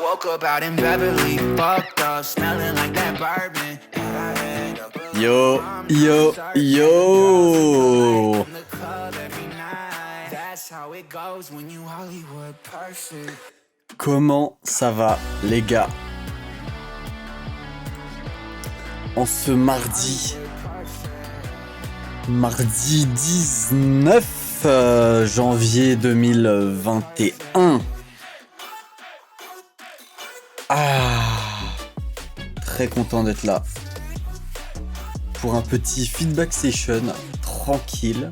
woke up out in Beverly, fucked up, smelling like that bourbon. Yo, yo, yo. Comment ça va, les gars? En ce mardi 19 janvier 2021. Très content d'être là pour un petit feedback session tranquillement.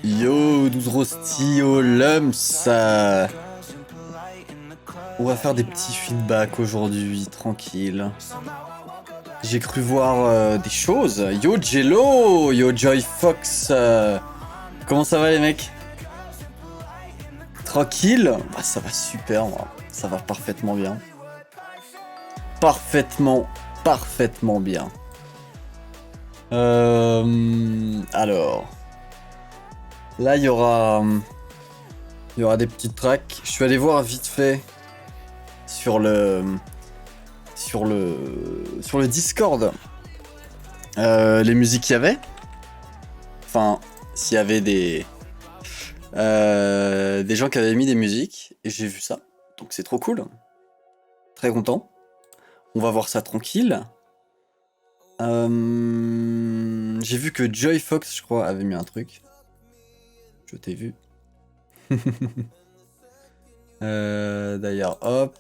Yo, 12 Rosti, yo, Lumps. On va faire des petits feedbacks aujourd'hui, tranquille. J'ai cru voir des choses. Yo, Jello, yo, Joy Fox. Comment ça va, les mecs? Tranquille? Bah, ça va super, moi. Ça va parfaitement bien. Parfaitement bien. Alors, là il y aura des petites tracks. Je suis allé voir vite fait sur le Discord les musiques qu'il y avait. Enfin, s'il y avait des gens qui avaient mis des musiques et j'ai vu ça. Donc c'est trop cool. Très content. On va voir ça tranquille. J'ai vu que Joy Fox, je crois, avait mis un truc. Je t'ai vu. D'ailleurs, hop.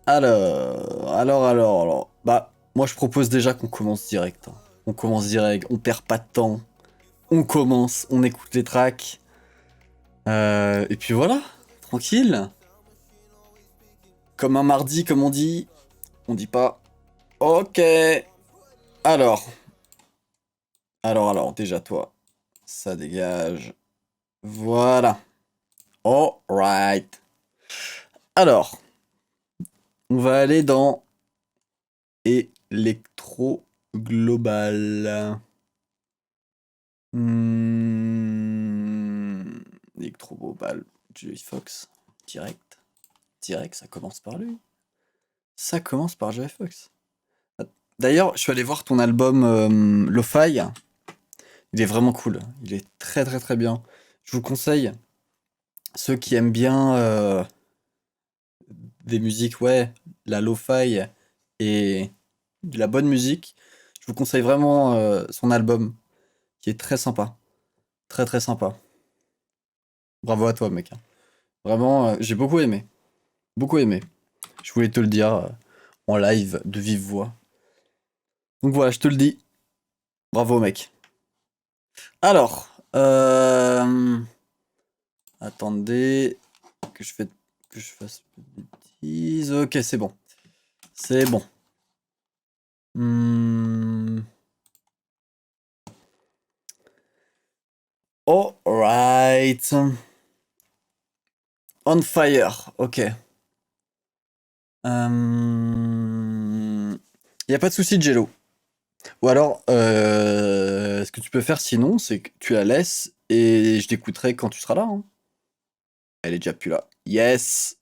Alors. Bah, moi je propose déjà qu'on commence direct. On commence direct, on perd pas de temps. On commence, on écoute les tracks. Et puis voilà, tranquille. Comme un mardi, comme on dit pas. Ok. Alors, déjà toi, ça dégage. Voilà. Alright. Alors, on va aller dans électro global. Électro global. Joy Fox. Direct, ça commence par lui. Ça commence par Joy Fox. D'ailleurs, je suis allé voir ton album Lo-Fi. Il est vraiment cool. Il est très bien. Je vous conseille, ceux qui aiment bien des musiques, la Lo-Fi et de la bonne musique, je vous conseille vraiment son album, qui est très sympa. Très sympa. Bravo à toi, mec. Vraiment, j'ai beaucoup aimé. Je voulais te le dire en live, de vive voix. Donc voilà, je te le dis. Bravo, mec. Alors, attendez que je fasse une bêtise. Ok, c'est bon. Alright. On Fire, ok. Y a pas de souci, Jello. Ou alors, ce que tu peux faire sinon, c'est que tu la laisses et je l'écouterai quand tu seras là. Hein. Elle est déjà plus là. Yes.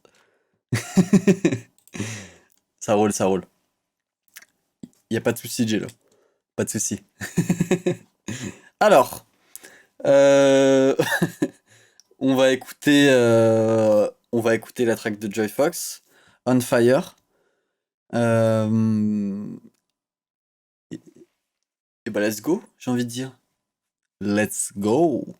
Ça roule. Y a pas de souci, Jello. Pas de souci. Alors, on va écouter la track de Joy Fox, On Fire. Et bah let's go, j'ai envie de dire. Let's go.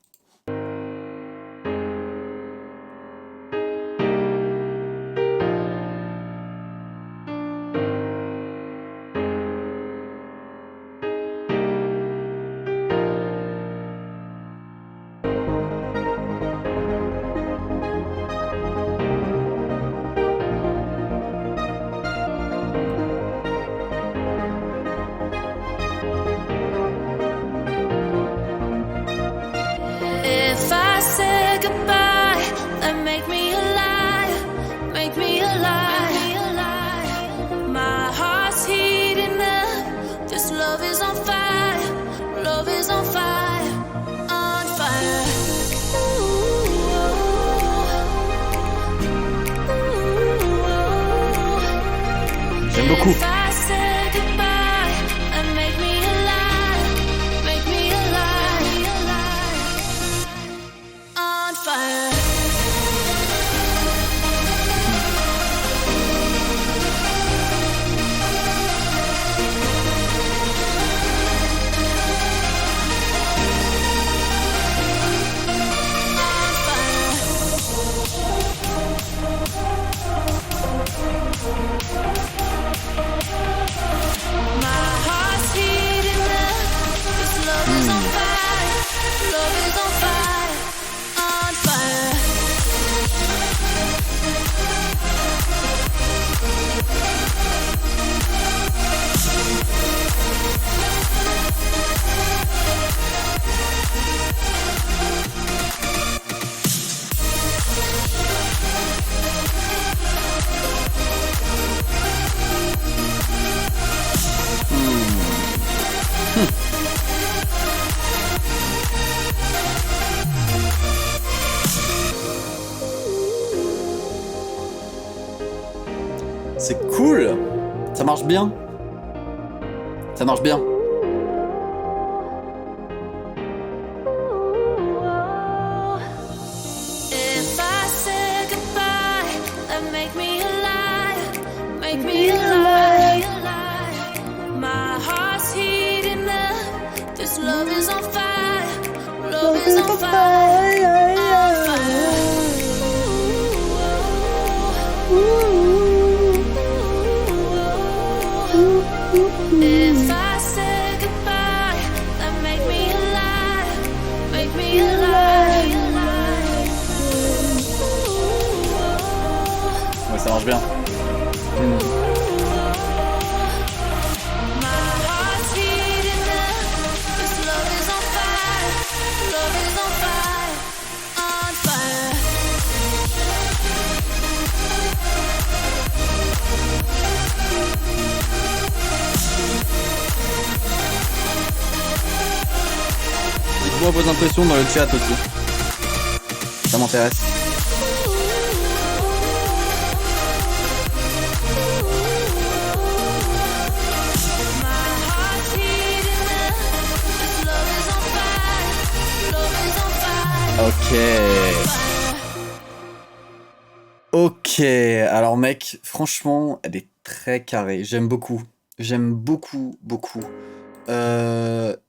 beaucoup. If I said goodbye and make me alive, make me alive, on fire. My heart's heating up. This love is on fire. Love is on fire. On fire. C'est cool. Ça marche bien. Ça marche bien. If I said goodbye and make me alive, make me alive. My heart's heating up. This love is on fire. Love is on fire. On fire. If I said goodbye and make me alive, make me alive. Ouais, ça marche bien. My heart's heating up. This love is on fire. Love is on fire. On fire. Dites-moi vos impressions dans le chat aussi. Ça m'intéresse. My heart's heating up. This love is on fire. Love is on fire. Ok, alors mec, franchement, elle est très carrée. J'aime beaucoup. J'aime beaucoup, beaucoup.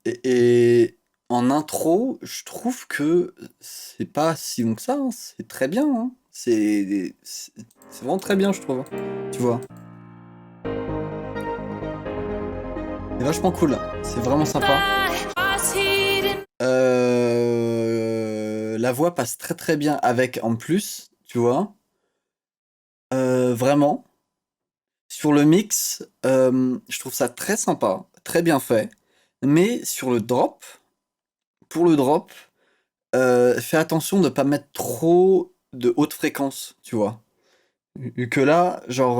Et en intro, je trouve que c'est pas si long que ça. Hein. C'est très bien. Hein. C'est vraiment très bien, je trouve. Tu vois. C'est vachement cool. C'est vraiment sympa. Heart's heating. La voix passe très très bien avec en plus, tu vois. Vraiment. Sur le mix, je trouve ça très sympa, très bien fait. Mais sur le drop, pour le drop, fais attention de pas mettre trop de haute fréquence, tu vois. Vu que là, genre,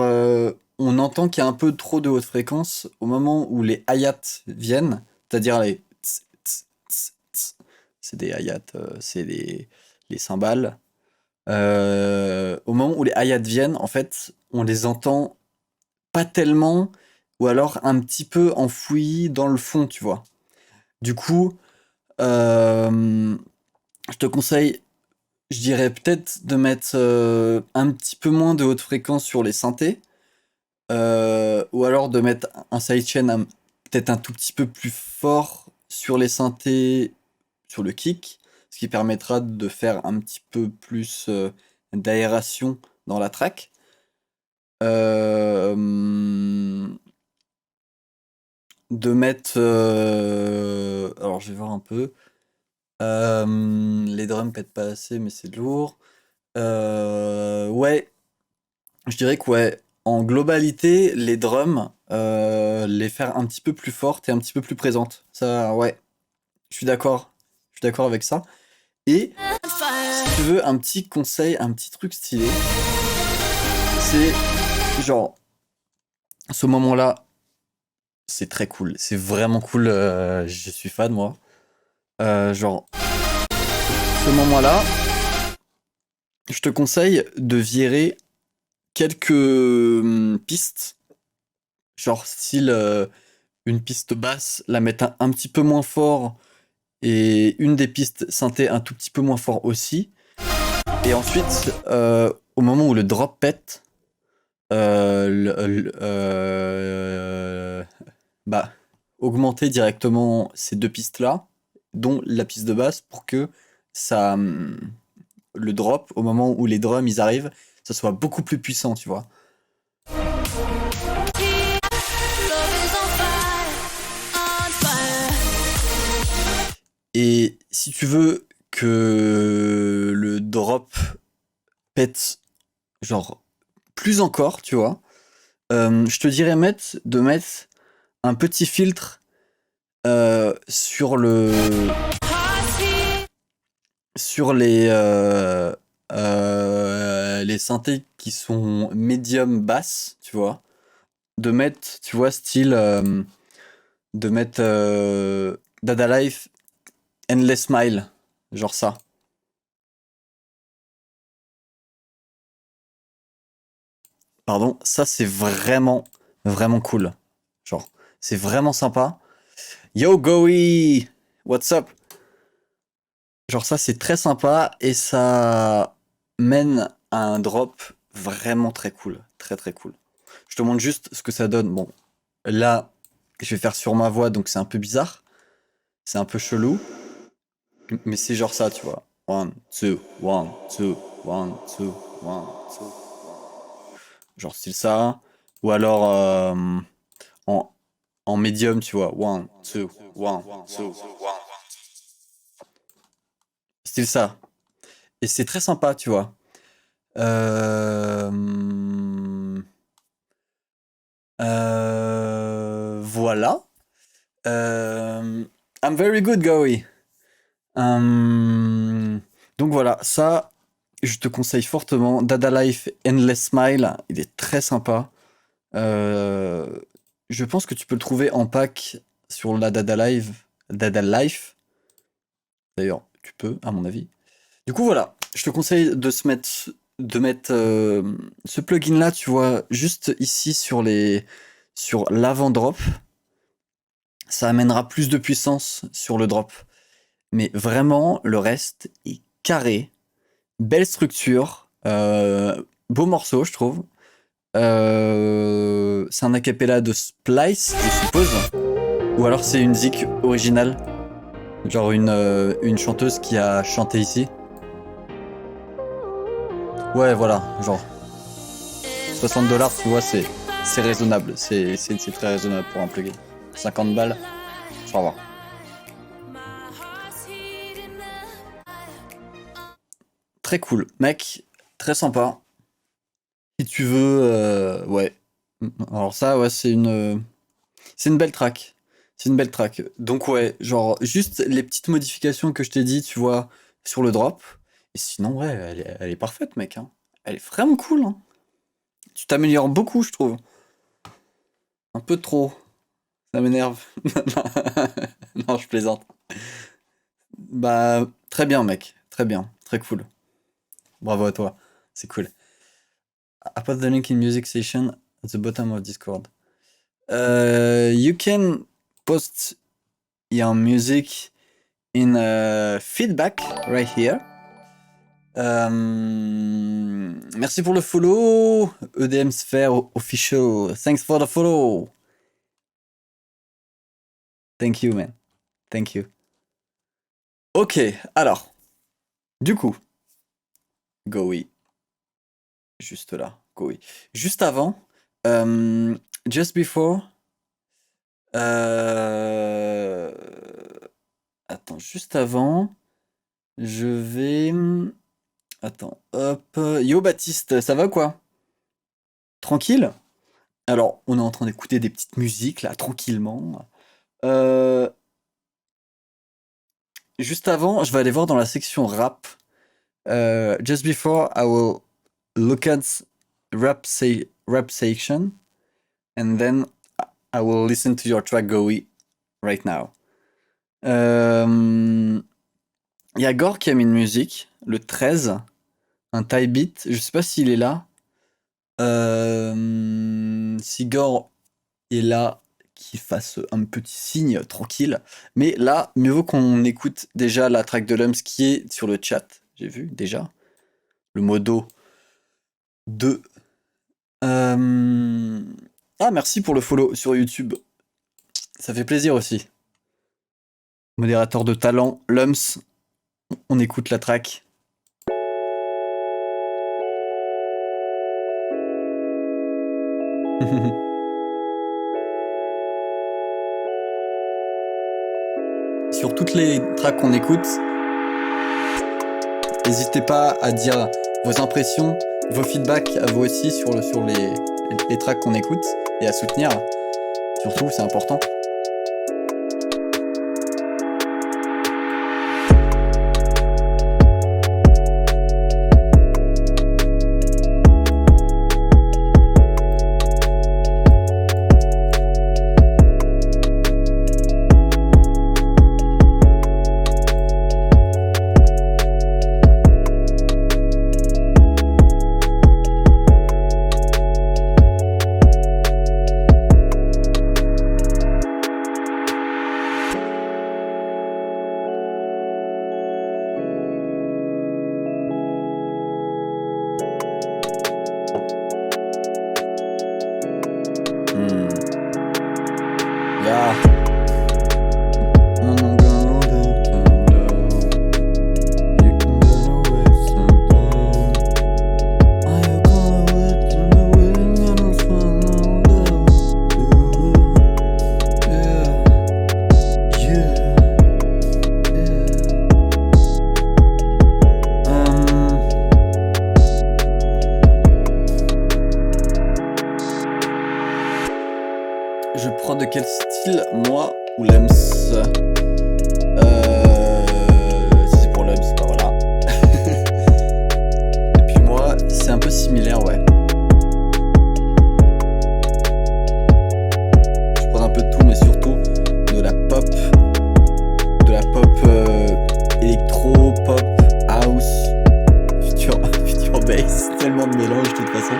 on entend qu'il y a un peu trop de haute fréquence au moment où les hi-hats viennent, c'est-à-dire les tss, tss, tss, tss. C'est des hi-hats, c'est les cymbales. Au moment où les hi-hats viennent, en fait, on les entend pas tellement, ou alors un petit peu enfouis dans le fond, tu vois. Du coup, je te conseille, je dirais peut-être de mettre un petit peu moins de haute fréquence sur les synthés, ou alors de mettre un sidechain peut-être un tout petit peu plus fort sur les synthés, sur le kick, ce qui permettra de faire un petit peu plus d'aération dans la track. De mettre... alors je vais voir un peu. Les drums pètent pas assez, mais c'est lourd. Ouais, je dirais que ouais, en globalité, les drums, les faire un petit peu plus fortes et un petit peu plus présentes. Ça, ouais, je suis d'accord. Je suis d'accord avec ça. Et si tu veux un petit conseil, un petit truc stylé, c'est genre, ce moment-là, c'est très cool. C'est vraiment cool. Je suis fan, moi. Genre, ce moment-là, je te conseille de virer quelques pistes Genre, style, une piste basse, la mettre un petit peu moins fort et une des pistes synthé un tout petit peu moins fort aussi. Et ensuite, au moment où le drop pète, bah, augmenter directement ces deux pistes-là, dont la piste de basse, pour que ça, le drop, au moment où les drums ils arrivent, ça soit beaucoup plus puissant, tu vois. Love is on fire, on fire. Et si tu veux que le drop pète, genre, plus encore, tu vois, je te dirais de mettre un petit filtre sur Heart's heat, sur les synthés qui sont médium basse, tu vois. De mettre, tu vois, style, de mettre Dada Life, Endless Smile, genre ça. Pardon, ça c'est vraiment, vraiment cool. Genre, c'est vraiment sympa. Yo, Goey! What's up? Genre, ça c'est très sympa et ça mène à un drop vraiment très cool. Très, très cool. Je te montre juste ce que ça donne. Bon, là, je vais faire sur ma voix, donc c'est un peu bizarre. C'est un peu chelou. Mais c'est genre ça, tu vois. One, two, one, two, one, two, one, two. Genre style ça. Ou alors en, en médium, tu vois. One, two, one, two. Style ça. Et c'est très sympa, tu vois. Euh, voilà. I'm very good, Goey. Donc voilà, ça, je te conseille fortement. Dada Life Endless Smile, il est très sympa. Je pense que tu peux le trouver en pack sur la Dada Life. D'ailleurs, tu peux, à mon avis. Du coup, voilà, je te conseille de mettre ce plugin là, tu vois, juste ici sur l'avant drop. Ça amènera plus de puissance sur le drop. Mais vraiment, le reste est carré. Belle structure. Beau morceau, je trouve. C'est un acapella de Splice, je suppose. Ou alors c'est une zik originale. Genre une chanteuse qui a chanté ici. Ouais, voilà, genre 60 $, tu vois, c'est raisonnable. C'est très raisonnable pour un plugin. 50 balles, ça va. my heart's heating up. Très cool, mec, très sympa. Si tu veux, ouais. Alors ça, ouais, c'est une belle track. C'est une belle track. Donc ouais, genre juste les petites modifications que je t'ai dit, tu vois, sur le drop. Et sinon, ouais, elle est parfaite, mec. Hein. Elle est vraiment cool. Hein. Tu t'améliores beaucoup, je trouve. Un peu trop. Ça m'énerve. Non, je plaisante. Bah, très bien, mec. Très bien. Très cool. Bravo à toi. C'est cool. I put the link in music session at the bottom of Discord. You can post your music in feedback right here. Merci pour le follow, EDM Sphere Official. Thanks for the follow. Thank you, man. Thank you. Ok, alors, du coup, Goey. Juste là, Goey. Juste avant, just before. Attends, juste avant, je vais. Attends, hop. Yo Baptiste, ça va quoi? Tranquille? Alors, on est en train d'écouter des petites musiques là, tranquillement. Juste avant, je vais aller voir dans la section rap. Just before, I will look at rap section, and then I will listen to your track Goey right now. Il y a Gore qui a mis une musique, le 13, un tie beat. Je sais pas s'il est là. Si Gore est là, qu'il fasse un petit signe tranquille. Mais là, mieux vaut qu'on écoute déjà la track de Lums qui est sur le chat. J'ai vu déjà le modo 2. Ah, merci pour le follow sur YouTube. Ça fait plaisir aussi. Modérateur de talent, Lums. On écoute la track. Sur toutes les tracks qu'on écoute, n'hésitez pas à dire vos impressions, vos feedbacks à vous aussi sur les tracks qu'on écoute et à soutenir. Surtout, c'est important. Je prends de quel style, moi ou Lems? Si c'est pour Lems, bah voilà. Et puis moi, c'est un peu similaire, ouais. Je prends un peu de tout, mais surtout de la pop. De la pop électro, pop, house, future bass. Tellement de mélange de toute façon.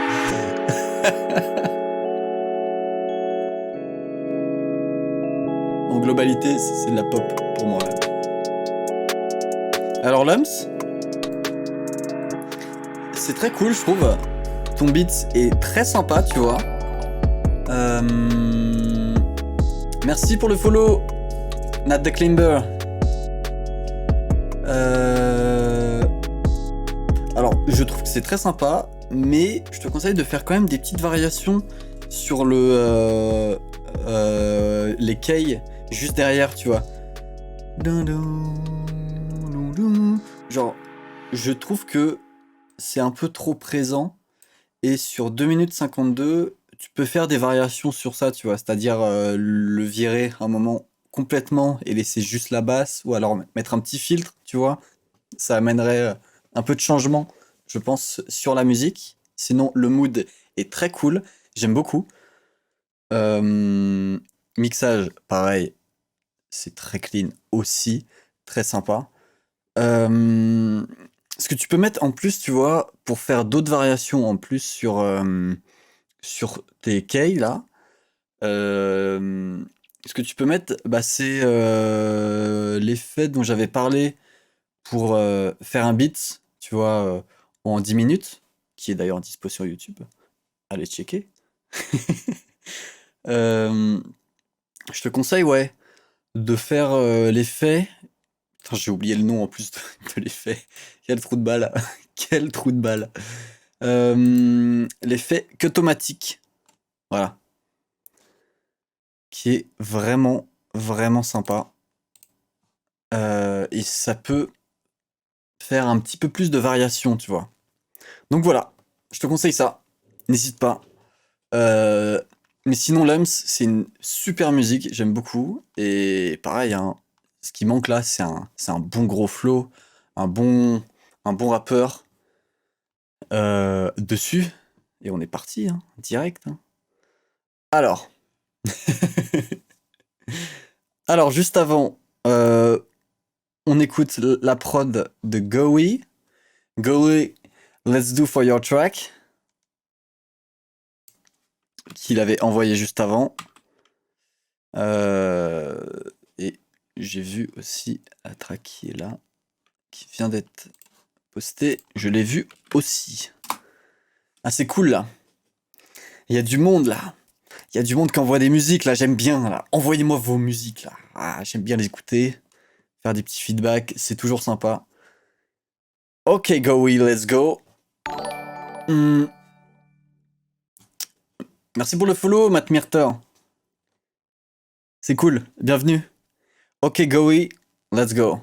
En globalité, c'est de la pop pour moi. Alors Lums, c'est très cool, je trouve. Ton beat est très sympa, tu vois. Merci pour le follow, Nat the Climber. Alors, je trouve que c'est très sympa, mais je te conseille de faire quand même des petites variations sur les keys juste derrière, tu vois. Genre, je trouve que c'est un peu trop présent. Et sur 2 minutes 52, tu peux faire des variations sur ça, tu vois. C'est-à-dire le virer un moment complètement et laisser juste la basse. Ou alors mettre un petit filtre, tu vois. Ça amènerait un peu de changement, je pense, sur la musique. Sinon, le mood est très cool. J'aime beaucoup. Mixage, pareil. C'est très clean aussi. Très sympa. Ce que tu peux mettre en plus, tu vois, pour faire d'autres variations en plus sur tes keys là, ce que tu peux mettre, bah, c'est l'effet dont j'avais parlé pour faire un beat, tu vois, en 10 minutes, qui est d'ailleurs dispo sur YouTube. Allez checker. Je te conseille, ouais, de faire l'effet. Putain, j'ai oublié le nom en plus de l'effet. Quel trou de balle. Quel trou de balle. L'effet Cutomatic. Voilà. Qui est vraiment, vraiment sympa. Et ça peut faire un petit peu plus de variation, tu vois. Donc voilà. Je te conseille ça. N'hésite pas. Mais sinon, Lums, c'est une super musique. J'aime beaucoup. Et pareil, hein, ce qui manque là, c'est un bon gros flow, un bon rappeur dessus. Et on est parti, hein, direct. Hein. Alors. Alors, juste avant, on écoute la prod de Goey. Goey, Let's Do For Your Track. Qu'il avait envoyé juste avant. Et j'ai vu aussi la track qui est là, qui vient d'être postée. Je l'ai vu aussi. Ah, c'est cool là. Il y a du monde là. Il y a du monde qui envoie des musiques là. J'aime bien là. Envoyez-moi vos musiques là. Ah, j'aime bien les écouter. Faire des petits feedbacks. C'est toujours sympa. Ok, Goey, let's go. Merci pour le follow, Matt Mirter. C'est cool. Bienvenue. Ok, Goey, let's go.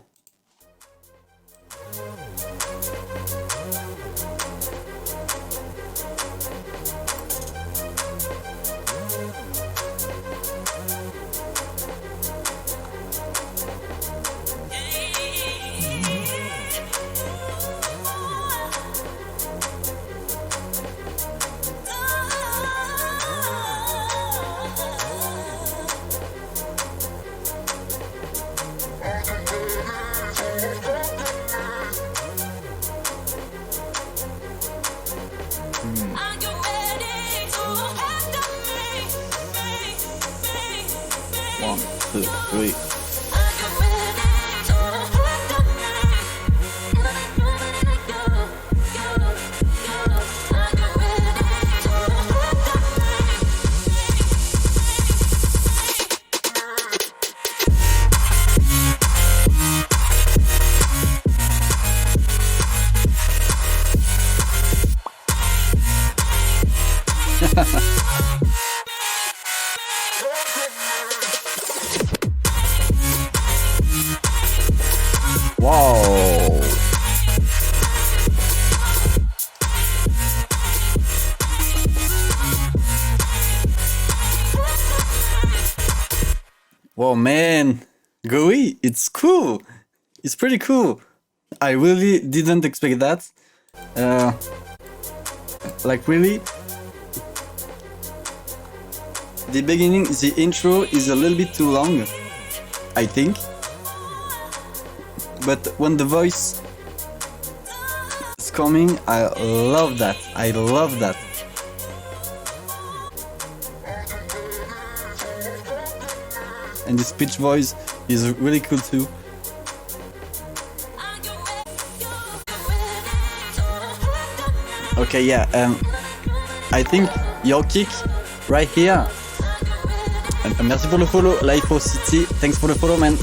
One, two, three. Wow. Wow, man. Goey, it's cool. It's pretty cool. I really didn't expect that. Like really. The beginning, the intro is a little bit too long, I think. But when the voice is coming, I love that. I love that. And the speech voice is really cool too. Okay, yeah. I think your kick right here. Merci pour le follow, Lifeo City. Thanks for the follow, man.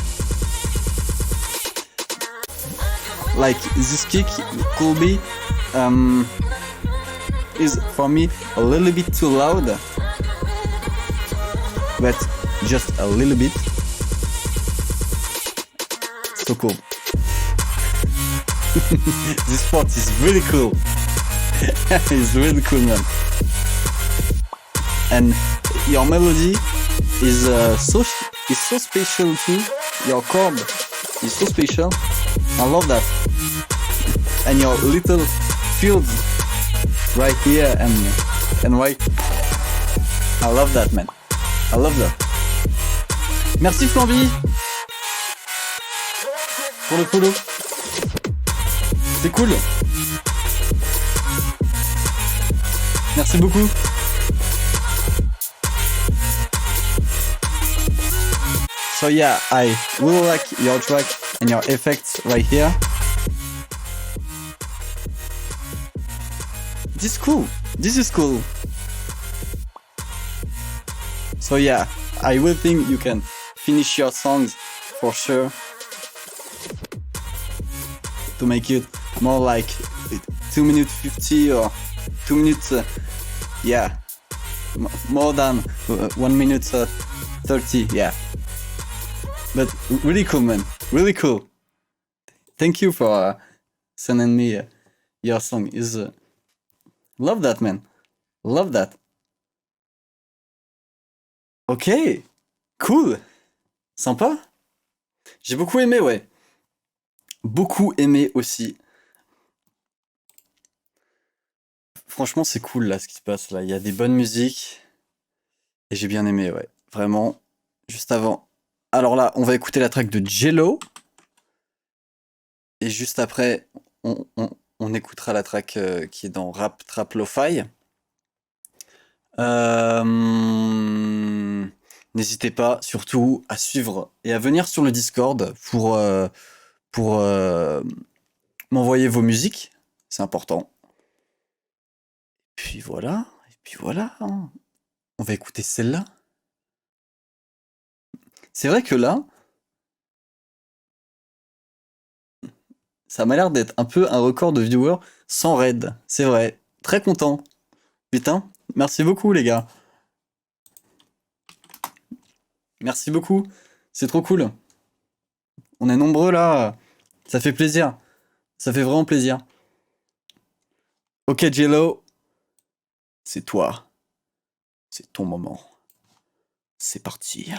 Like this kick could be is for me a little bit too loud, but just a little bit. So cool. This spot is really cool. It's really cool, man. And your melody is so special too. Your chord is so special. I love that. And your little fields right here and right. I love that, man. I love that. Merci Flamby pour le follow. C'est cool. Merci beaucoup. So yeah, I really like your track and your effects right here. This is cool. This is cool. So yeah, I will think you can finish your songs for sure. To make it more like 2 minutes 50 or 2 minutes, yeah, more than 1 minute 30, yeah. But really cool, man. Really cool. Thank you for sending me your song. Love that, man. Love that. Ok. Cool. Sympa. J'ai beaucoup aimé, ouais. Beaucoup aimé aussi. Franchement, c'est cool là ce qui se passe là. Il y a des bonnes musiques. Et j'ai bien aimé, ouais. Vraiment. Juste avant. Alors là, on va écouter la track de Jello. Et juste après, on écoutera la track qui est dans Rap Trap Lo-Fi. N'hésitez pas surtout à suivre et à venir sur le Discord pour m'envoyer vos musiques. C'est important. Puis voilà. Et puis voilà. Hein. On va écouter celle-là. C'est vrai que là, ça m'a l'air d'être un peu un record de viewers sans raid. C'est vrai. Très content. Putain, merci beaucoup les gars. Merci beaucoup. C'est trop cool. On est nombreux là. Ça fait plaisir. Ça fait vraiment plaisir. Ok Jello, c'est toi. C'est ton moment. C'est parti.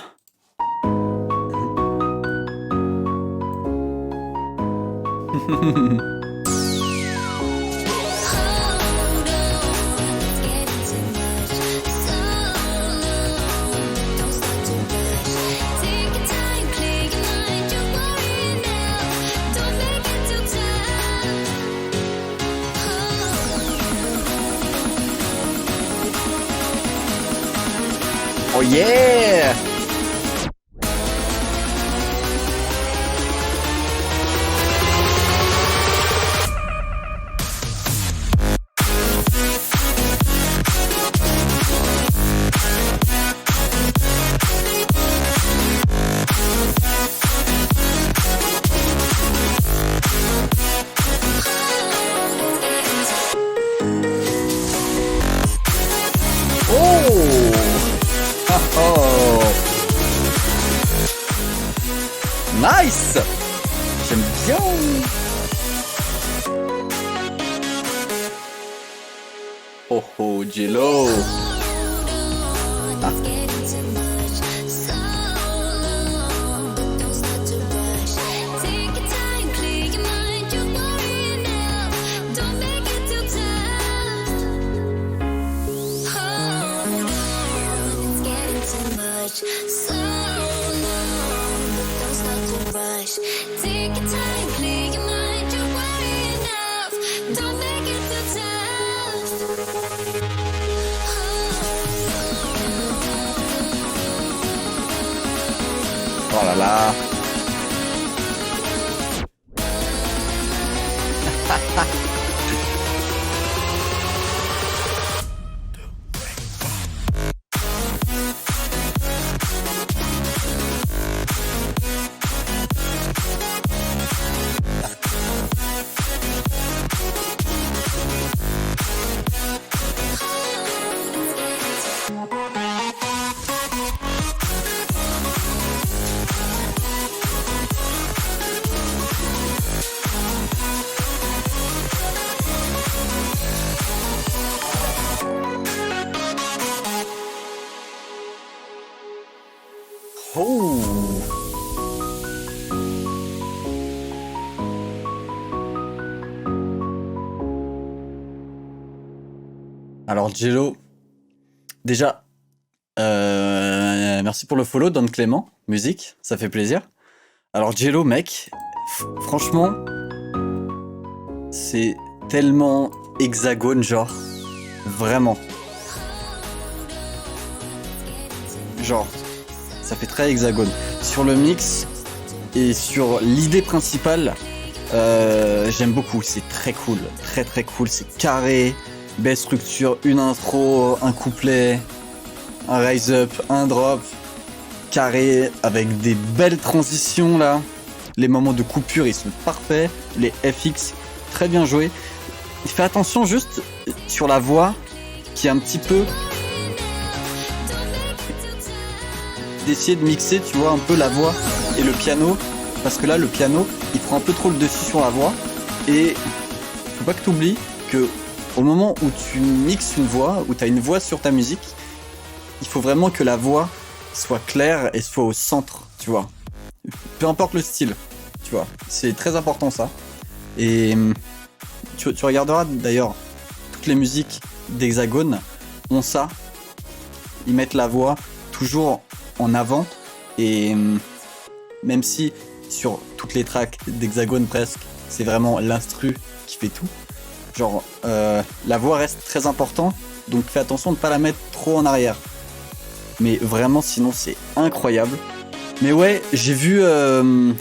Oh yeah! Oh! Nice! J'aime bien! Oh oh, Jello! Ah. Oh là là! Oh! Alors Jello, déjà, merci pour le follow, Don Clément, musique, ça fait plaisir. Alors Jello, mec, franchement, c'est tellement hexagone, genre, vraiment. Genre, ça fait très hexagone. Sur le mix et sur l'idée principale, j'aime beaucoup, c'est très cool, très très cool, c'est carré. Belle structure, une intro, un couplet, un rise up, un drop, carré, avec des belles transitions là. Les moments de coupure, ils sont parfaits. Les FX, très bien joués. Fais attention juste sur la voix, qui est un petit peu... d'essayer de mixer, tu vois, un peu la voix et le piano. Parce que là, le piano, il prend un peu trop le dessus sur la voix. Et faut pas que tu oublies que au moment où tu mixes une voix, où tu as une voix sur ta musique, il faut vraiment que la voix soit claire et soit au centre, tu vois. Peu importe le style, tu vois. C'est très important ça. Et tu regarderas d'ailleurs, toutes les musiques d'Hexagone ont ça. Ils mettent la voix toujours en avant. Et même si sur toutes les tracks d'Hexagone presque, c'est vraiment l'instru qui fait tout. Genre, la voix reste très importante, donc fais attention de ne pas la mettre trop en arrière. Mais vraiment, sinon, c'est incroyable. Mais ouais, j'ai vu le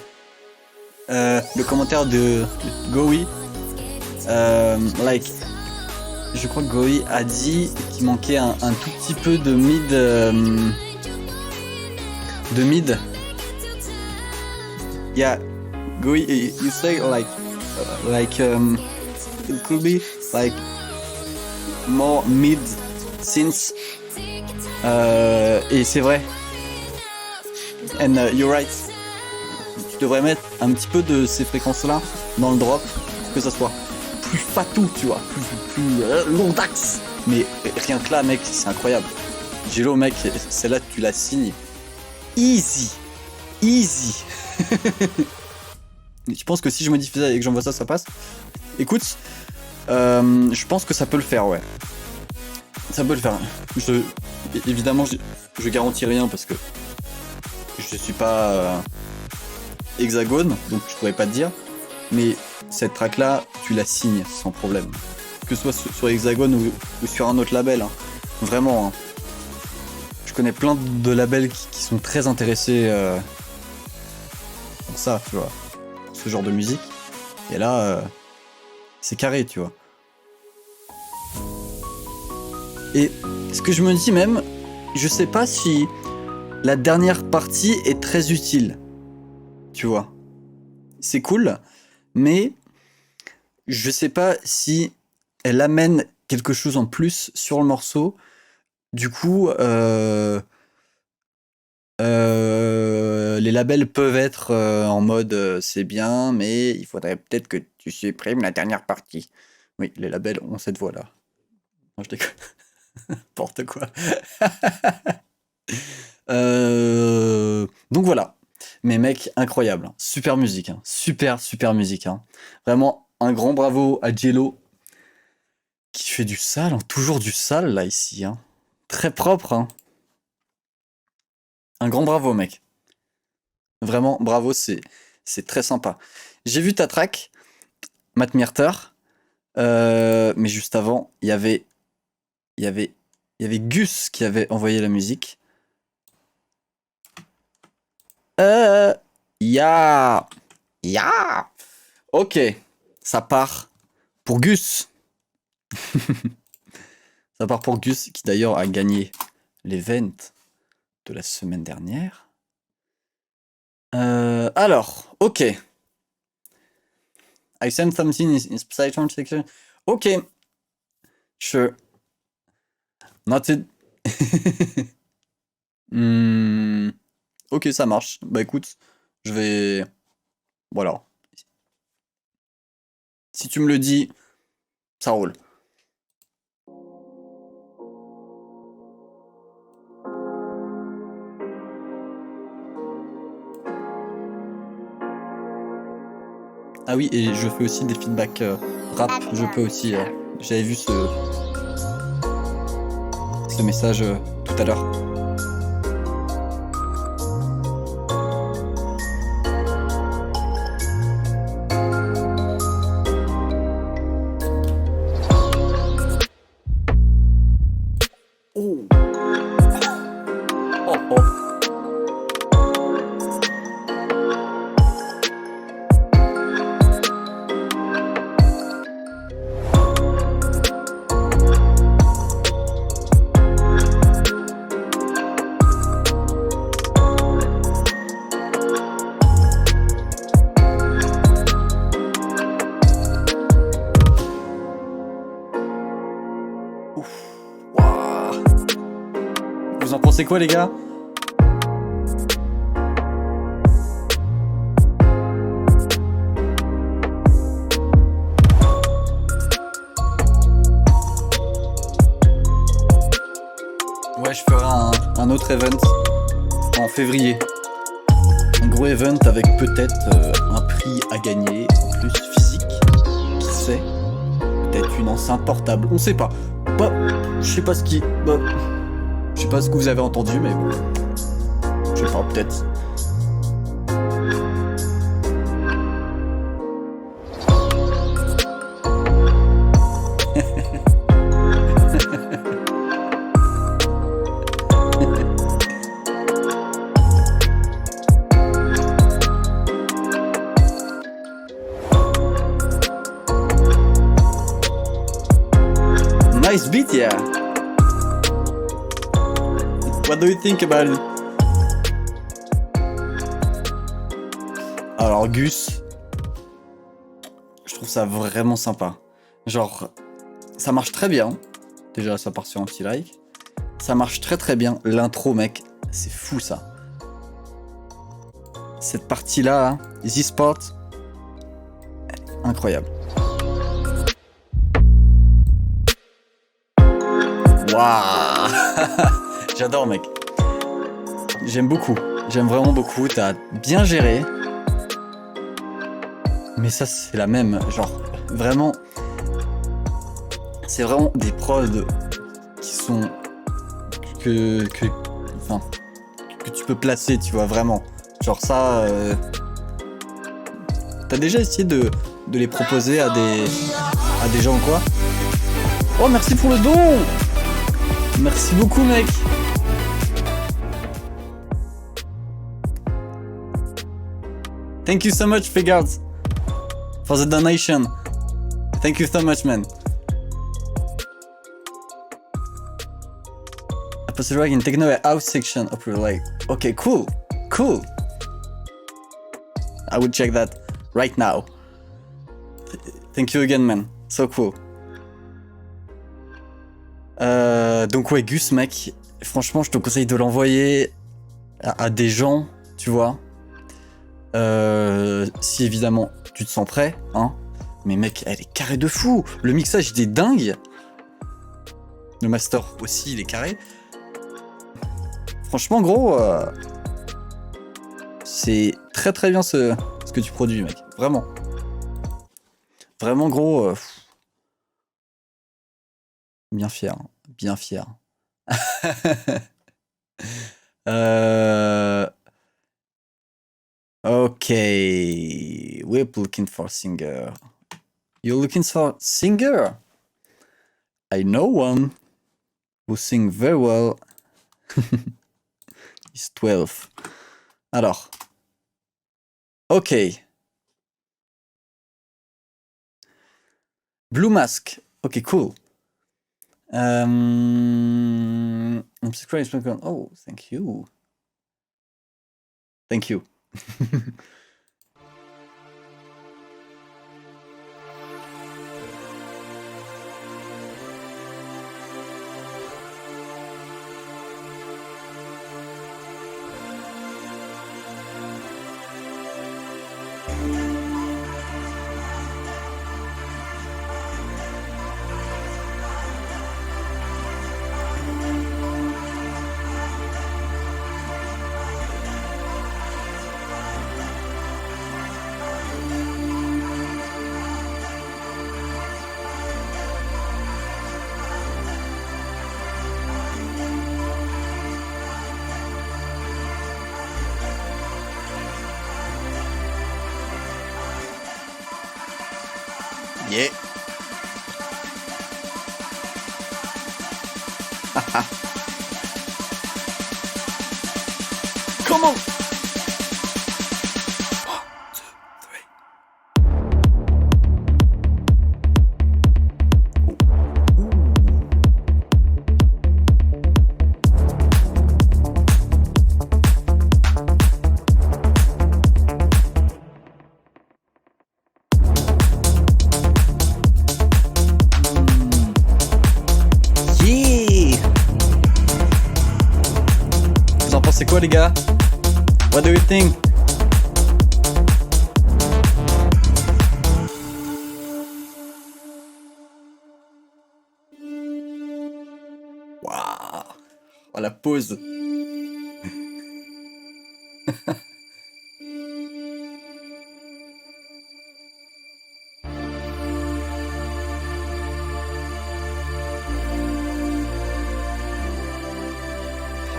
commentaire de Goey. Je crois que Goey a dit qu'il manquait un tout petit peu de mid. Yeah, Goey, you say it could be like more mid synth. Et c'est vrai. And you're right. Tu devrais mettre un petit peu de ces fréquences-là dans le drop pour que ça soit plus fatou, tu vois, plus long d'axe. Mais rien que là, mec, c'est incroyable. Jello, mec, celle-là, tu la signes. Easy. Je pense que si je modifie ça et que j'envoie ça, ça passe. Écoute, je pense que ça peut le faire, ouais. Ça peut le faire. Évidemment, je garantis rien parce que je suis pas hexagone, donc je pourrais pas te dire. Mais cette track là, tu la signes sans problème. Que ce soit sur hexagone ou sur un autre label. Hein. Vraiment. Hein. Je connais plein de labels qui sont très intéressés pour ça, tu vois. Ce genre de musique. Et là, c'est carré, tu vois. Et ce que je me dis même, je sais pas si la dernière partie est très utile. Tu vois. C'est cool, mais je sais pas si elle amène quelque chose en plus sur le morceau. Du coup, les labels peuvent être en mode c'est bien, mais il faudrait peut-être que tu supprimes la dernière partie. Oui, les labels ont cette voix-là. Non, je déconne. N'importe quoi. Donc voilà. Mais mec, incroyable. Hein. Super musique. Hein. Super musique. Hein. Vraiment, un grand bravo à Jello qui fait du sale. Hein. Toujours du sale là ici. Hein. Très propre. Hein. Un grand bravo, mec. Vraiment, bravo. C'est très sympa. J'ai vu ta track, Matt Myrter. Mais juste avant, il y avait Gus qui avait envoyé la musique. Ok, ça part pour Gus. Ça part pour Gus, qui d'ailleurs a gagné l'event de la semaine dernière. Alors, ok. I sent something in Psytrance section. Ok. Sure. Noted. Ok, ça marche. Bah écoute, je vais... Voilà. Si tu me le dis, ça roule. Ah oui, et je fais aussi des feedbacks rap. Je peux aussi... J'avais vu ce message tout à l'heure. Vous en pensez quoi, les gars? Ouais, je ferai un autre event en février. Un gros event avec peut-être un prix à gagner, en plus physique. Qui sait? Peut-être une enceinte portable, on sait pas. Bah, je sais pas ce qui... Bah, je sais pas ce que vous avez entendu, mais bon. Je sais pas, peut-être. beat, yeah. What do you think about it? Alors Gus, je trouve ça vraiment sympa. Genre, ça marche très bien. Déjà, ça part sur un petit like. Ça marche très très bien. L'intro, mec, c'est fou ça. Cette partie-là, hein, This Spot, incroyable. Waouh. J'adore, mec. J'aime beaucoup. J'aime vraiment beaucoup. T'as bien géré. Mais ça, c'est la même. Genre, vraiment. C'est vraiment des prods qui sont. Enfin. Que tu peux placer, tu vois, vraiment. Genre, ça. T'as déjà essayé de les proposer à des gens ou quoi? Oh, merci pour le don! Merci beaucoup, mec! Thank you so much, Figures, for the donation. Thank you so much, man. I posted in techno and house section of your like. Okay, cool. Cool. I would check that right now. Thank you again, man. So cool. Donc ouais, Gus, mec, franchement, je te conseille de l'envoyer à des gens, tu vois. Si évidemment tu te sens prêt, hein. Mais mec, elle est carrée de fou. Le mixage, il est dingue. Le master aussi, il est carré. Franchement, gros, c'est très très bien ce que tu produis, mec. Vraiment. Vraiment, gros. Bien fier. Bien fier. Okay. We're looking for singer. You're looking for singer? I know one who sing very well. He's 12. Alors. Okay. Blue Mask. Okay, cool. I'm subscribing. Oh, thank you. Thank you. Yeah. Come on. 1, 2, 3. Yeah. Vous en pensez quoi, les gars? What do you think? Waouh! Oh, la pause.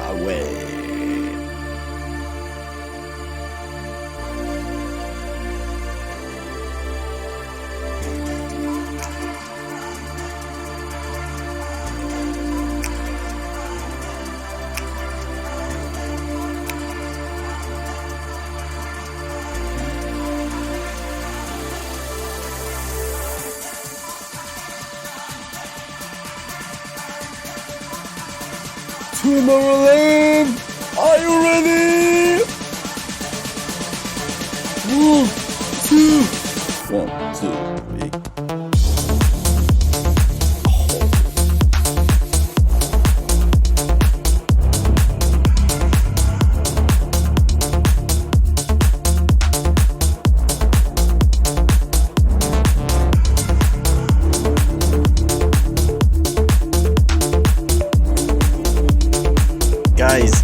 Ah ouais. Tomorrowland! Are you ready? 1, 2, 1, 2, 3. Guys.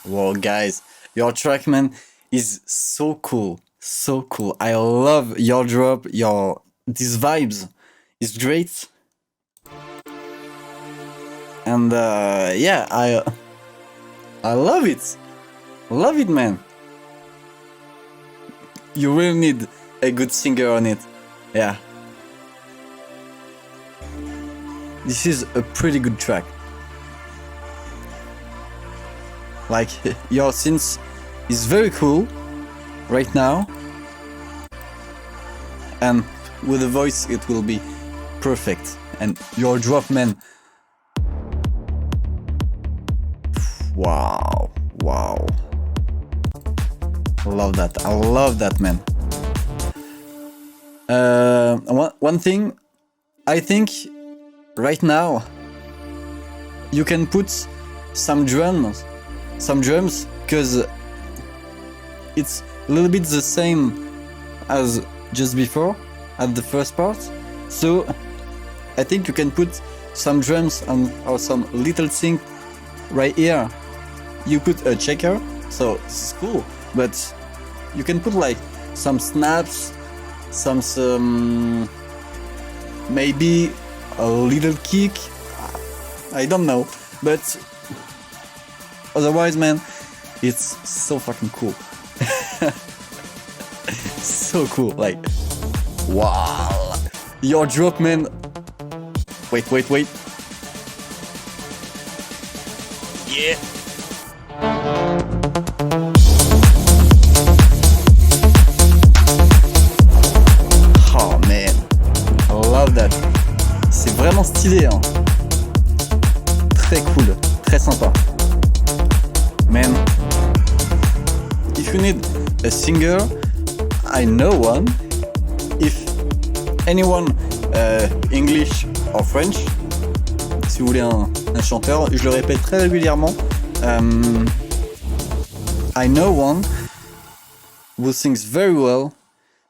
Whoa, guys, your track, man, is so cool. So cool. I love your drop, these vibes. It's great. And yeah, I love it. Love it, man. You really need a good singer on it. Yeah. This is a pretty good track. Like, your synth is very cool right now. And with the voice, it will be perfect. And your drop, man. Wow. Wow. Love that. I love that, man. One thing, I think right now you can put some drums, because it's a little bit the same as just before at the first part. So I think you can put some drums or some little thing right here. You put a checker, so this is cool. But you can put like some snaps, some maybe a little kick. I don't know, but otherwise, man, it's so fucking cool. So cool, like, wow. Your drop, man. Wait. Yeah. Oh man, I love that. C'est vraiment stylé, hein. Très cool, très sympa. Man, if you need a singer, I know one. If anyone English or French, si vous voulez un chanteur, je le répète très régulièrement. I know one who sings very well.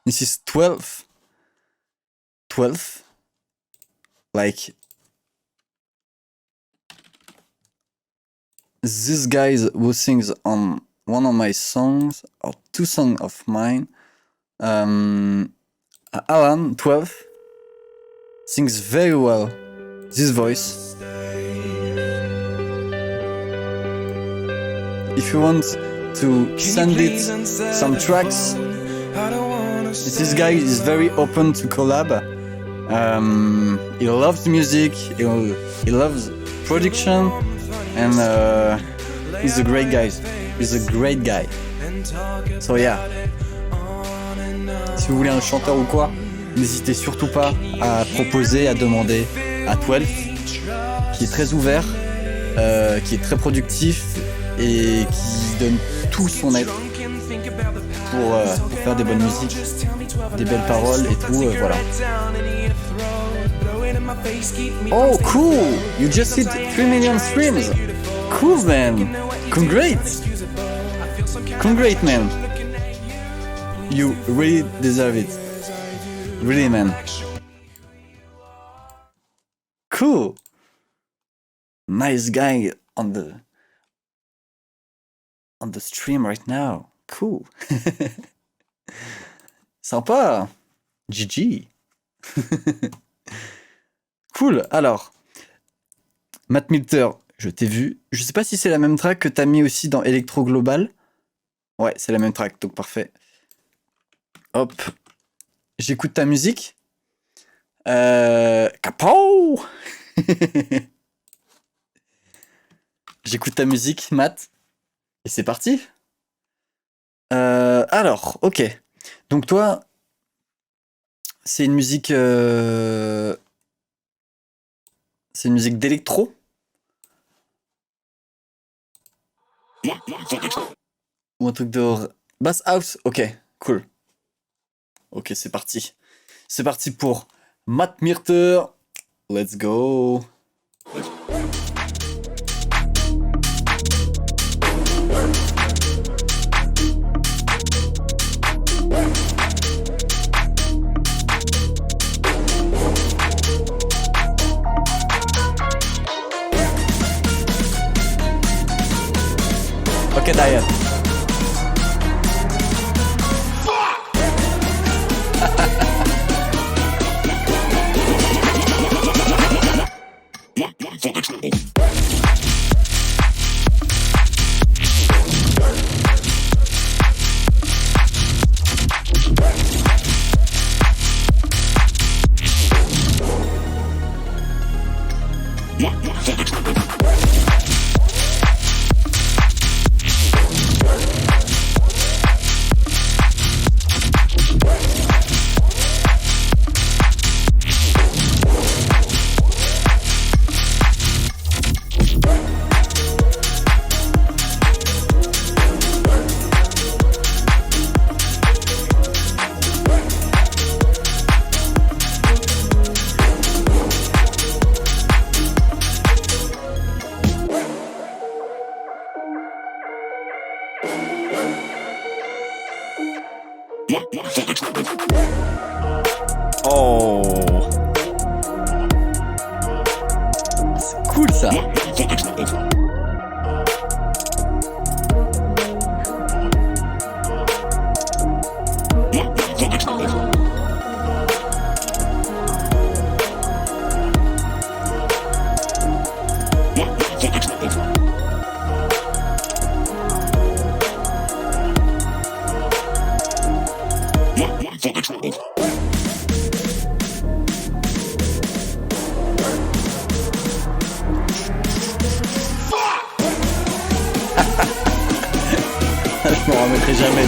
This is 12. Like, this guy who sings on one of my songs, or two songs of mine, Alan, 12, sings very well this voice. If you want to send it some tracks, this guy is very open to collab. He loves music, he loves production, and he's a great guy. So yeah. Si vous voulez un chanteur ou quoi, n'hésitez surtout pas à proposer, à demander à 12, qui est très ouvert, qui est très productif et qui donne tout son être pour faire des bonnes musiques, des belles paroles et tout, voilà. Oh cool! You just hit 3 million streams! Cool, man! Congrats, man! You really deserve it. Really, man. Cool! Nice guy on the stream right now. Cool. Sympa. GG. Cool. Alors, Matt Milter, je t'ai vu. Je sais pas si c'est la même track que t'as mis aussi dans Electro Global. Ouais, c'est la même track, donc parfait. Hop. J'écoute ta musique. Kapow. J'écoute ta musique, Matt. Et c'est parti. Alors, ok. Donc toi, c'est une musique... C'est une musique d'électro? Ou un truc de... Bass House? Ok, cool. Ok, c'est parti. C'est parti pour Matt Myrter. Let's go. Ok, Diane. Oh, c'est cool ça. Je m'en remettrai jamais.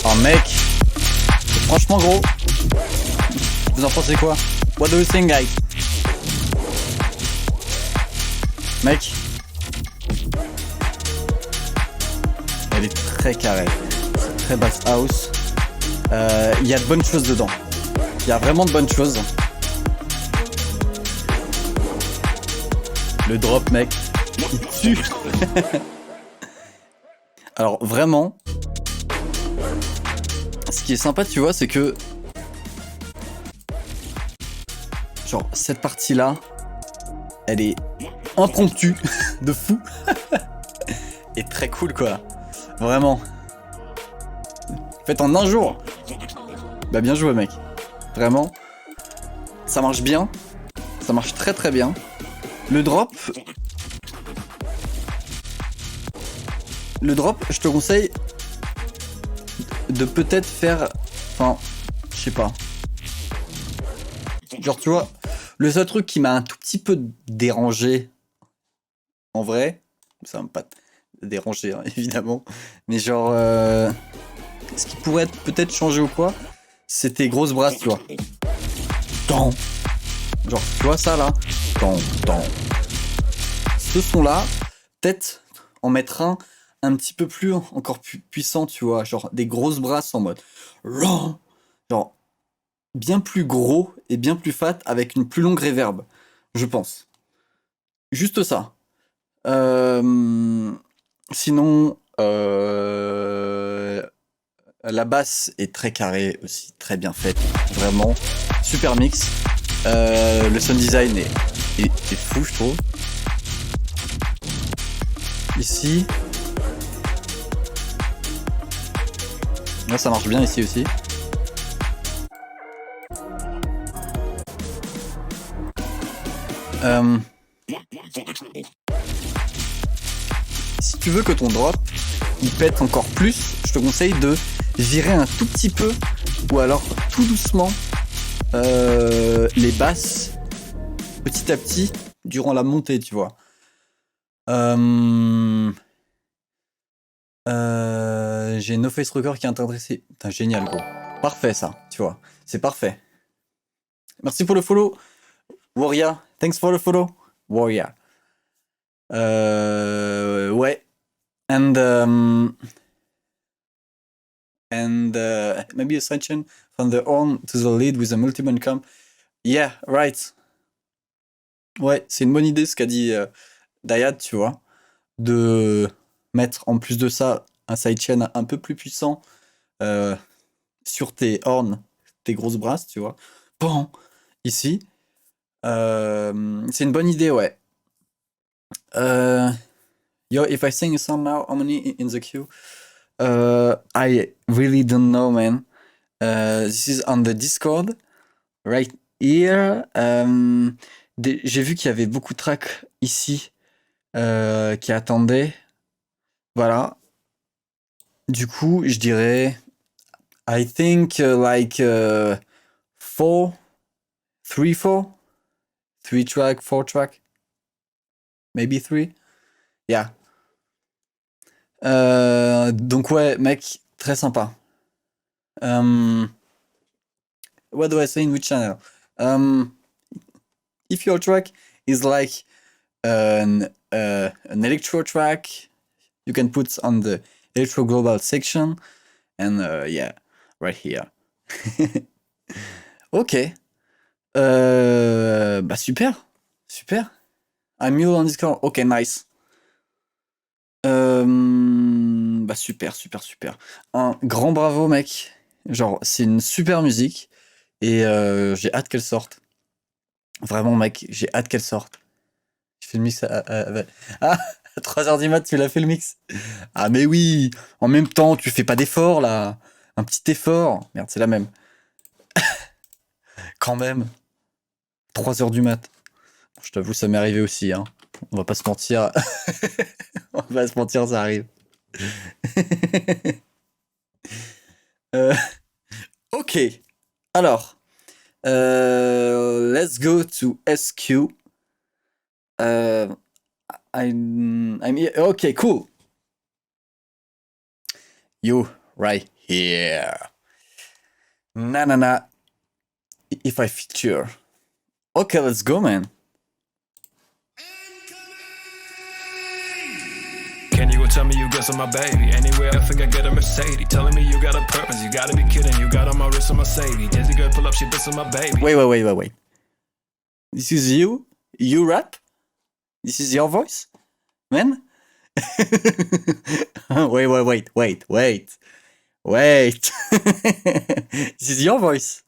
Oh mec, c'est franchement gros. Vous en pensez quoi? What do you think, guys? Mec, elle est très carrée, c'est très bass house. Il y a de bonnes choses dedans. Il y a vraiment de bonnes choses. Le drop, mec, il tue. Alors vraiment, ce qui est sympa, tu vois, c'est que genre cette partie-là, elle est impromptue de fou et très cool quoi. Vraiment. Fait en un jour. Bah bien joué mec. Vraiment. Ça marche bien. Ça marche très très bien. Le drop, je te conseille de peut-être faire... Enfin, je sais pas. Genre, tu vois, le seul truc qui m'a un tout petit peu dérangé, en vrai, ça m'a pas dérangé, hein, évidemment, mais genre, ce qui pourrait être peut-être changé ou quoi, c'était grosses brasses, tu vois. Tant. Genre, tu vois ça, là? Tant. Ce son-là, peut-être en mettre un petit peu plus, encore plus puissant, tu vois, genre des grosses brasses en mode... Genre, bien plus gros et bien plus fat avec une plus longue reverb, je pense. Juste ça. Sinon, la basse est très carrée aussi, très bien faite, vraiment super mix. Le sound design est fou, je trouve. Ici, là ça marche bien ici aussi. Si tu veux que ton drop il pète encore plus, je te conseille de virer un tout petit peu ou alors tout doucement les basses petit à petit durant la montée, tu vois. J'ai No Face Record qui est intéressé. Putain, génial, gros. Parfait, ça, tu vois. C'est parfait. Merci pour le follow, Warrior. Thanks for the follow, Warrior. Ouais. And maybe a section from the horn to the lead with a multi-band comp. Yeah, right. Ouais, c'est une bonne idée ce qu'a dit Dayad, tu vois, de mettre en plus de ça un sidechain un peu plus puissant sur tes horns, tes grosses brasses, tu vois. Bon, ici. C'est une bonne idée, ouais. Yo, if I sing a song now, how many in the queue? I really don't know, man. This is on the Discord, right here. J'ai vu qu'il y avait beaucoup de tracks ici qui attendaient. Voilà. Du coup, je dirais, I think like 4 track, 4 track, maybe 3. Yeah. Donc ouais, mec, très sympa. What do I say in which channel? If your track is like an electro track, you can put on the electro global section, and yeah, right here. Ok. Bah super. I'm new on Discord. Ok, nice. Bah super. Un grand bravo, mec. Genre, c'est une super musique et j'ai hâte qu'elle sorte. Vraiment, mec, j'ai hâte qu'elle sorte. Je fais le mix à 3h du mat, tu l'as fait le mix? Ah, mais oui! En même temps, tu fais pas d'effort là. Un petit effort. Merde, c'est la même. Quand même. 3h du mat. Je t'avoue, ça m'est arrivé aussi, hein. On va pas se mentir. On va se mentir, ça arrive. Ok. Alors. Let's go to SQ. I'm here. Okay, cool. You right here. Na. If I feature. Okay, let's go, man. Can you go tell me you got some my baby? Anywhere I think I get a Mercedes. Telling me you got a purpose, you gotta be kidding. You got on my wrist on my Sadie. Dizzy girl pull up, she bits on my baby. Wait. This is you? You rap? This is your voice? Man? Wait. This is your voice?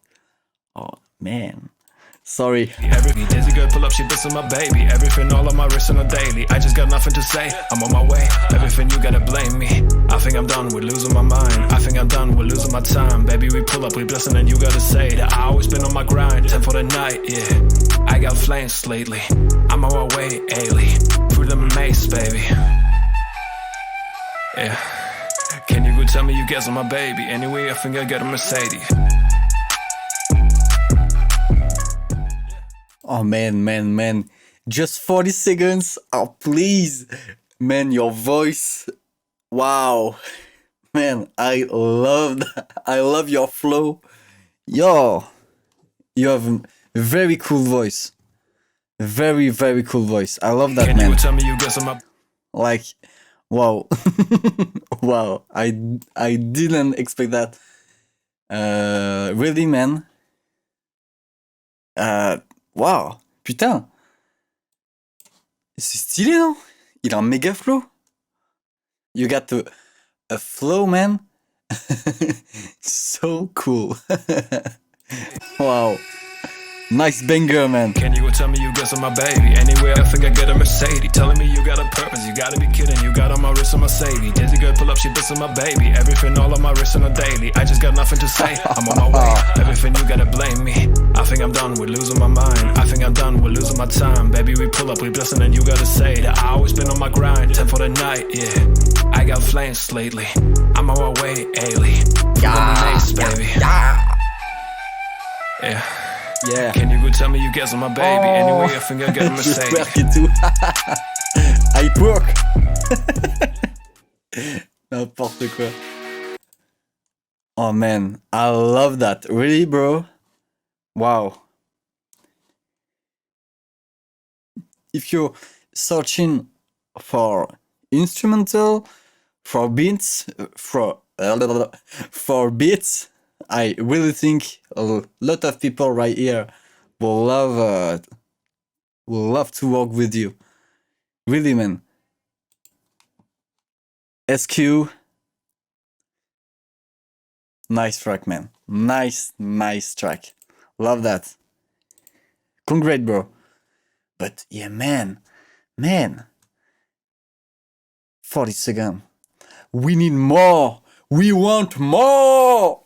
Oh, man. Sorry. Every dizzy girl pull up, she bits on my baby. Everything all on my wrist on a daily. I just got nothing to say. I'm on my way. Everything you gotta blame me. I think I'm done with losing my mind. I think I'm done with losing my time. Baby, we pull up, we blessing, and you gotta say that I always been on my grind. 10 for the night, yeah. I got flames lately. I'm on my way, Ailey. Through the maze, baby. Yeah. Can you go tell me you got some my baby? Anyway, I think I got a Mercedes. Oh, man. Just 40 seconds. Oh, please. Man, your voice. Wow. Man, I love that. I love your flow. Yo. You have a very cool voice. Very, very cool voice. I love that, Can man. you tell me you got some my... Like, wow. Wow. I didn't expect that. Really, man. Wow, putain. C'est stylé, non? Il a un méga flow. You got a flow, man. So cool. Wow. Nice banger, man. Can you tell me you got some my baby? Anywhere I think I get a Mercedes. Telling me you got a purpose, you gotta be kidding. You got on my wrist a Mercedes. Dizzy girl pull up, she bustin' my baby. Everything all on my wrist on a daily. I just got nothing to say. I'm on my way. Everything you gotta blame me. I think I'm done with losing my mind. I think I'm done with losing my time. Baby, we pull up, we blessing, and you gotta say that I always been on my grind. 10 for the night, yeah. I got flames lately. I'm on my way, Ailey. Baby. Yeah. Yeah. Can you go tell me you get on my baby? Anyway, I think I got a Mercedes. J'espère que tout. Hype work. N'importe quoi. Oh man, I love that. Really, bro? Wow. If you're searching for instrumental, for beats, for beats, I really think a lot of people right here will love to work with you. Really, man. SQ. Nice track, man. Nice track. Love that. Congrats, bro. But yeah, man. 40 seconds. We need more. We want more.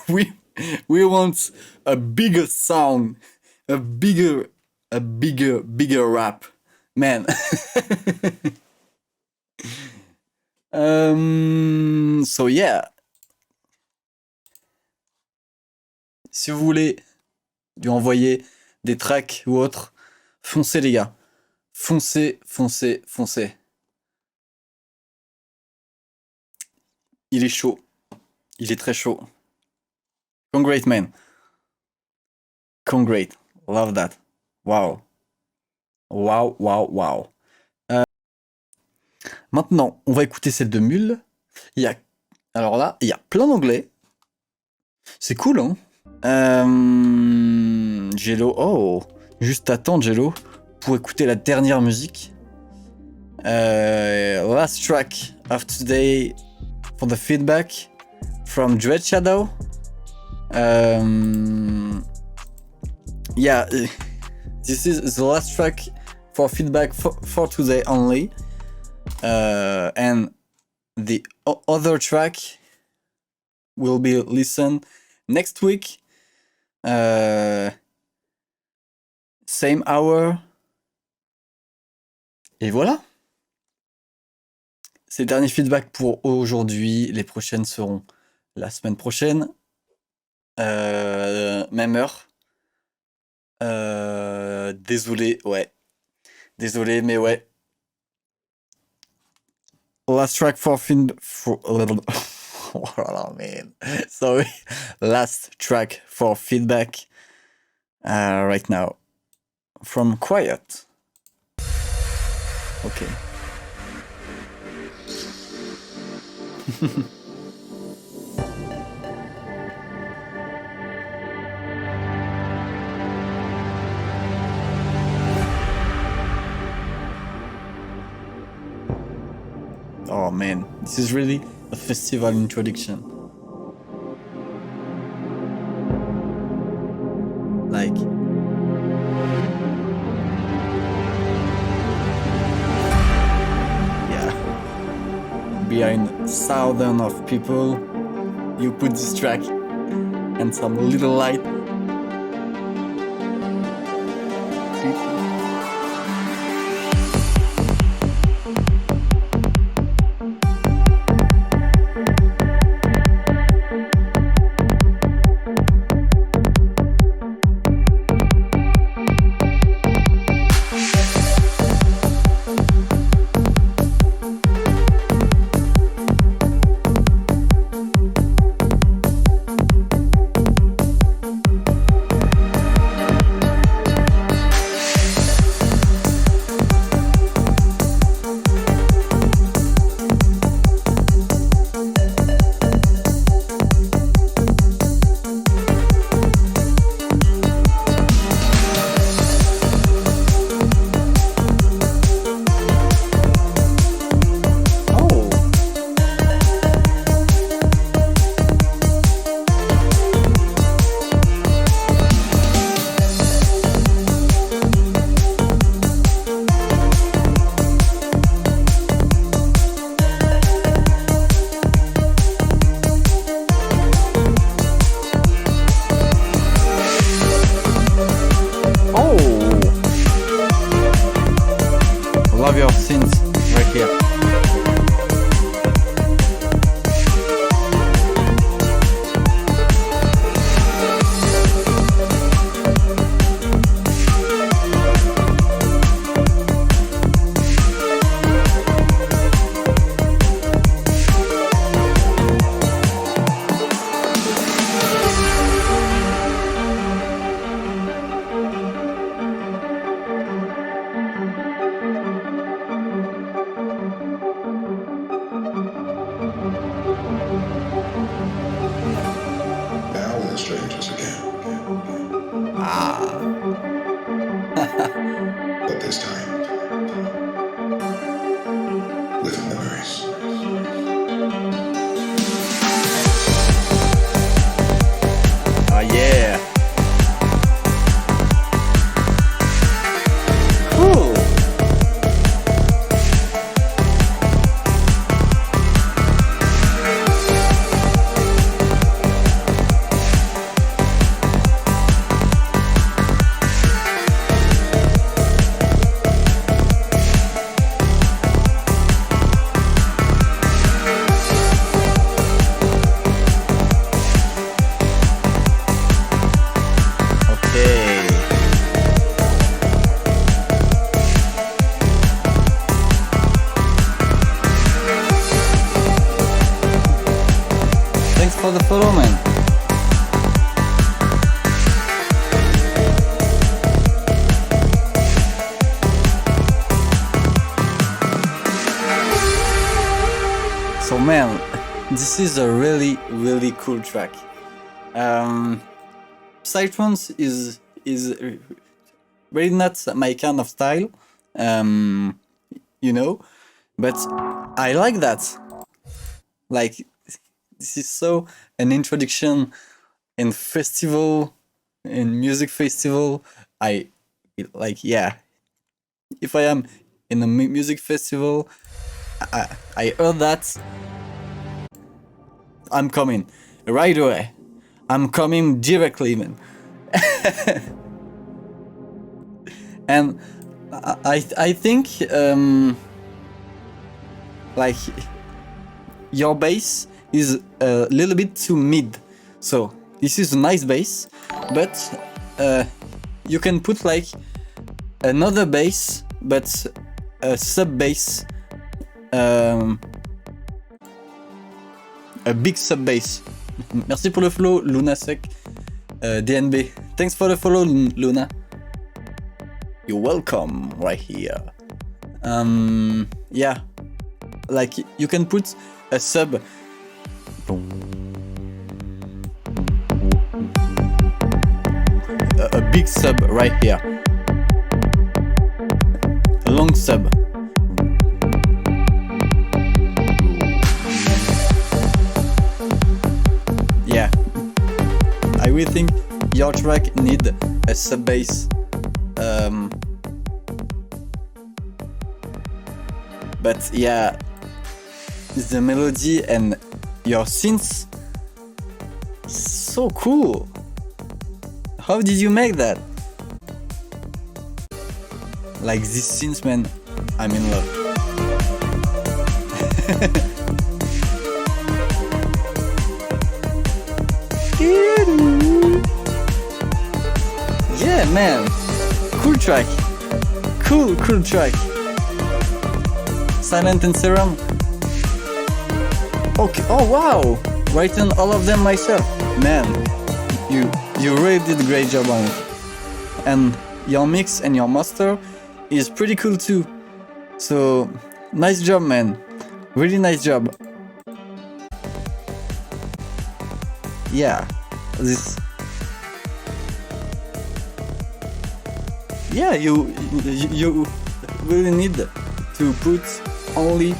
we want a bigger sound, a bigger rap, man. So yeah. Si vous voulez lui envoyer des tracks ou autre, foncez les gars. Foncez. Il est chaud. Il est très chaud. Congrats, man. Congrats. Love that. Wow. Maintenant, on va écouter celle de Mule. Alors là, il y a plein d'anglais. C'est cool, hein? Jello. Oh. Juste attends, Jello, pour écouter la dernière musique. Last track of today for the feedback from Dread Shadow. Yeah, this is the last track for feedback for today only. And the other track will be listened next week. Same hour. Et voilà. C'est le dernier feedback pour aujourd'hui. Les prochaines seront la semaine prochaine. Même heure. Désolé, mais ouais. Last track for oh man. Sorry. Last track for feedback right now. From Quiet. Okay. Oh man, this is really a festival introduction. Like, yeah, behind thousands of people, you put this track and some little light. with worries. Ah yeah. Cool. Okay. Thanks for the follow, man. So man, this is a really, really cool track. Psytrance is really not my kind of style, you know, but I like that. Like, this is so an introduction in festival, in music festival. I like, yeah. If I am in a music festival, I heard that. I'm coming right away. I'm coming directly, man. And I think like your bass is a little bit too mid. So this is a nice bass, but you can put like another bass, but a sub bass, a big sub bass. Merci pour le follow, Lunasec, DNB. Thanks for the follow, Luna. You're welcome right here. Yeah, like you can put a sub. A big sub right here. A long sub. Yeah, I really think your track need a sub bass. But yeah, the melody and your synths, so cool. How did you make that? Like this synths, man, I'm in love. Yeah, man, cool track. Cool track. Silent and Serum. Okay. Oh wow! Writing all of them myself. Man, you really did a great job on it. And your mix and your master is pretty cool too. So nice job, man. Really nice job. Yeah. This. Yeah, you really need to put only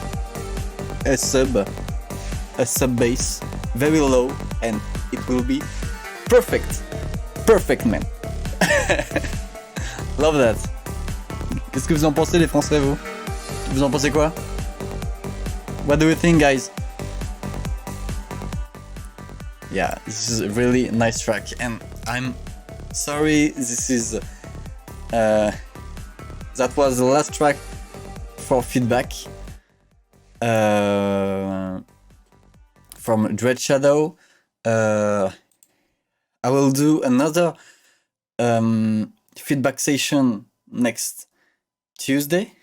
a sub bass very low and it will be perfect, man. Love that. Qu'est-ce que vous en pensez, les Français, vous? Vous en pensez quoi? What do you think, guys? Yeah, this is a really nice track and I'm sorry this is that was the last track for feedback from Dread Shadow. I will do another feedback session next Tuesday.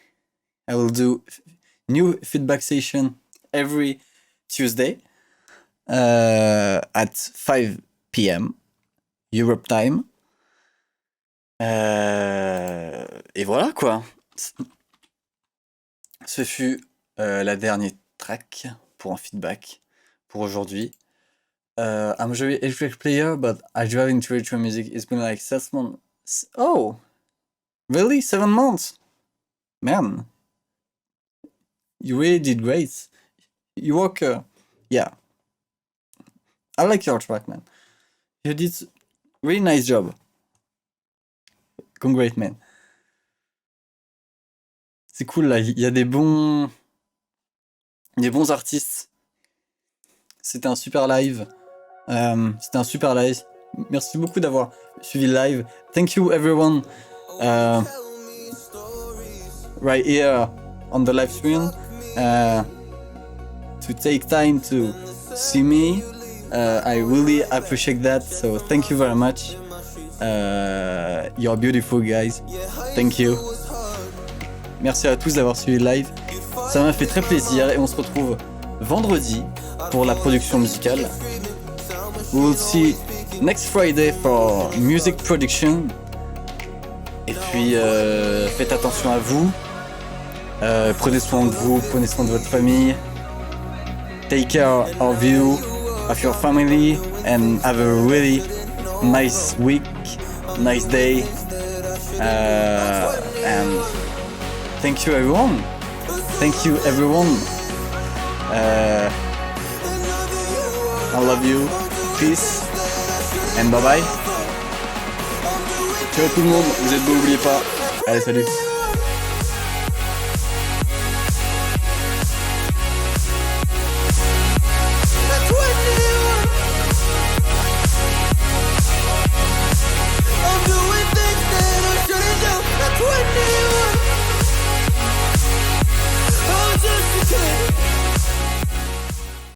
I will do new feedback session every Tuesday at 5 p.m. Europe time. Et voilà quoi. Ce fut la dernière track pour un feedback pour aujourd'hui. I'm a electric player, but I drive into retro music. It's been like 7 months. Oh, really? 7 months? Man, You really did great. You work, yeah. I like your track, man. You did really nice job. Congrats, man. C'est cool là, il y a des bons artistes. C'était un super live. Merci beaucoup d'avoir suivi le live. Thank you everyone. Right here on the live stream. To take time to see me. I really appreciate that. So thank you very much. You're beautiful guys. Thank you. Merci à tous d'avoir suivi le live. Ça m'a fait très plaisir et on se retrouve vendredi pour la production musicale. We will see next Friday for music production. Et puis faites attention à vous. Prenez soin de vous, prenez soin de votre famille. Take care of you, of your family, and have a really nice week, nice day. And thank you everyone. Thank you everyone. I love you. Peace. And bye bye. Ciao tout le monde, vous êtes beaux, n'oubliez pas. Allez, salut.